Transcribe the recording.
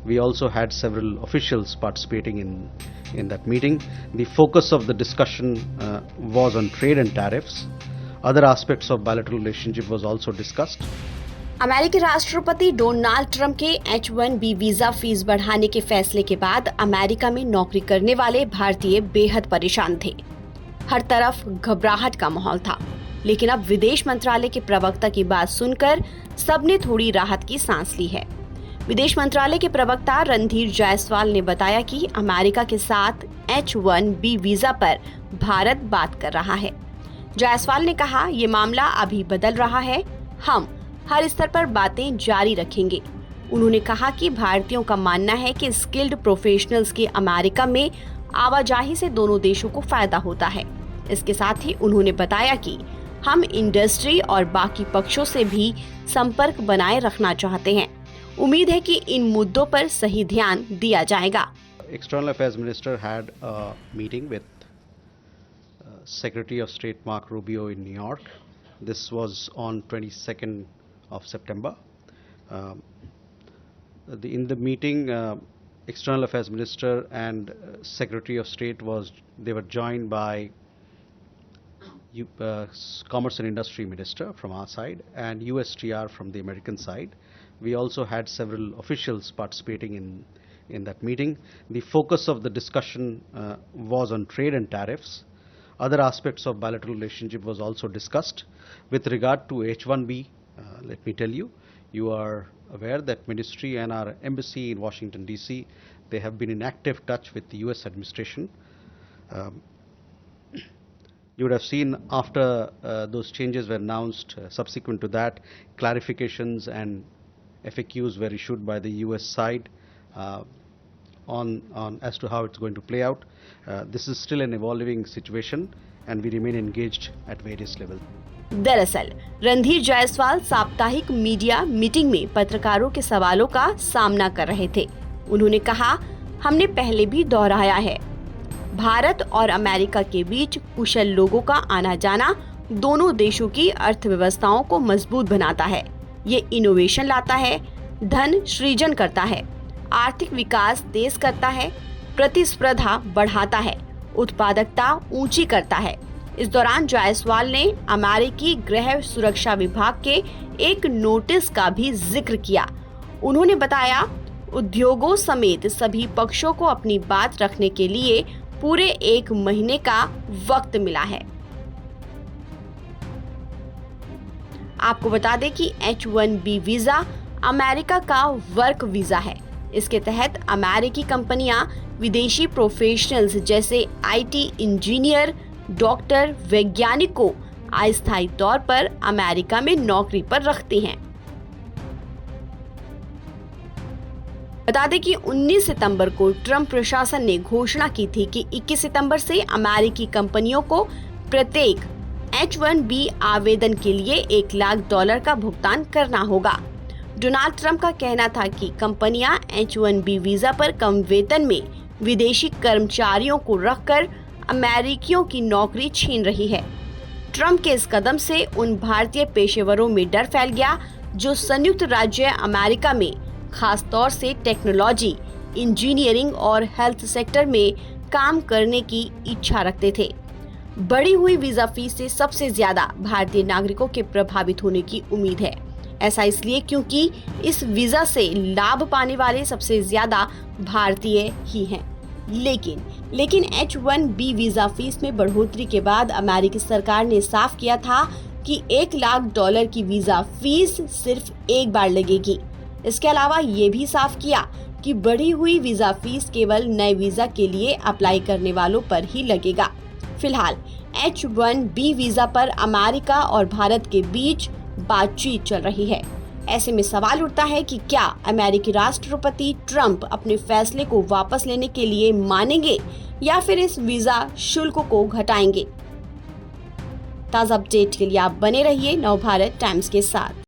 We also had several officials participating in that meeting. The focus of the discussion was on trade and tariffs. Other aspects of bilateral relationship was also discussed. अमेरिकी राष्ट्रपति Donald Trump के H-1B visa fees बढ़ाने के फैसले के बाद America में नौकरी करने वाले भारतीय बेहद परेशान थे। हर तरफ घबराहट का माहौल था, लेकिन अब विदेश मंत्रालय के प्रवक्ता की बात सुनकर सबने थोड़ी राहत की सांस ली है। विदेश मंत्रालय के प्रवक्ता रणधीर जायसवाल ने बताया कि अमेरिका के साथ H-1B वीजा पर भारत बात कर रहा है। जायसवाल ने कहा, ये मामला अभी बदल रहा है, हम हर स्तर पर बातें जारी रखेंगे। उन्होंने कहा कि भारतीयों का मानना है कि स्किल्ड प्रोफेशनल्स की अमेरिका में आवाजाही से दोनों देशों को फायदा होता है। इसके साथ ही उन्होंने बताया कि हम इंडस्ट्री और बाकी पक्षों से भी संपर्क बनाए रखना चाहते हैं। उम्मीद है कि इन मुद्दों पर सही ध्यान दिया जाएगा। External Affairs Minister had a meeting with Secretary of State Marco Rubio in New York. This was on 22nd of September. In the meeting, External Affairs Minister and Secretary of State were joined by Commerce and Industry Minister from our side and USTR from the American side. We also had several officials participating in that meeting. The focus of the discussion was on trade and tariffs. Other aspects of bilateral relationship was also discussed. With regard to H-1B, let me tell you, you are aware that Ministry and our embassy in Washington DC, they have been in active touch with the US administration. You would have seen after those changes were announced, subsequent to that, clarifications and FAQs were issued by the US side on as to how it's going to play out. This is still an evolving situation and we remain engaged at various levels. दरअसल रणधीर जायसवाल साप्ताहिक media meeting में पत्रकारों के सवालों का सामना कर रहे थे। उन्होंने कहा, हमने पहले भी दोहराया है, भारत और अमेरिका के बीच कुशल लोगों का आना जाना दोनों देशों की अर्थव्यवस्थाओं को मजबूत बनाता है। ये इनोवेशन लाता है, धन सृजन करता है, आर्थिक विकास तेज करता है, प्रतिस्पर्धा बढ़ाता है, उत्पादकता ऊंची करता है। इस दौरान जायसवाल ने अमेरिकी गृह सुरक्षा विभाग के एक नोटिस का भी जिक्र किया। उन्होंने बताया, उद्योगों समेत सभी पक्षों को अपनी बात रखने के लिए पूरे 1 महीने का वक्त मिला है। आपको बता दें कि H-1B वीजा अमेरिका का वर्क वीजा है। इसके तहत अमेरिकी कंपनियां विदेशी प्रोफेशनल्स जैसे IT इंजीनियर, डॉक्टर, वैज्ञानिक को अस्थायी तौर पर अमेरिका में नौकरी पर रखती हैं। बता दें कि 19 सितंबर को ट्रंप प्रशासन ने घोषणा की थी कि 21 सितंबर से अमेरिकी कंपनियों को प्रत्येक H-1B आवेदन के लिए $1 लाख का भुगतान करना होगा। डोनाल्ड ट्रंप का कहना था कि कंपनियां H-1B वीजा पर कम वेतन में विदेशी कर्मचारियों को रखकर अमेरिकियों की नौकरी छीन रही है। ट्रंप के इस कदम से उन भारतीय पेशेवरों में डर फैल गया जो संयुक्त राज्य अमेरिका में खास तौर से टेक्नोलॉजी, इंजीनियरिंग और हेल्थ सेक्टर में काम करने की इच्छा रखते थे। बढ़ी हुई वीजा फीस से सबसे ज्यादा भारतीय नागरिकों के प्रभावित होने की उम्मीद है। ऐसा इसलिए क्योंकि इस वीजा से लाभ पाने वाले सबसे ज्यादा भारतीय ही हैं। लेकिन H-1B वीजा फीस में बढ़ोतरी के बाद अमेरिकी सरकार ने साफ किया था कि $1 लाख की वीजा फीस सिर्फ एक बार लगेगी। इसके अलावा ये भी साफ किया कि बढ़ी हुई वीजा फीस केवल नए वीजा के लिए अप्लाई करने वालों पर ही लगेगा। फिलहाल H-1B वीजा पर अमेरिका और भारत के बीच बातचीत चल रही है। ऐसे में सवाल उठता है कि क्या अमेरिकी राष्ट्रपति ट्रंप अपने फैसले को वापस लेने के लिए मानेंगे या फिर इस वीजा शुल्क को घटाएंगे। ताज़ा अपडेट के लिए आप बने रहिए नवभारत टाइम्स के साथ।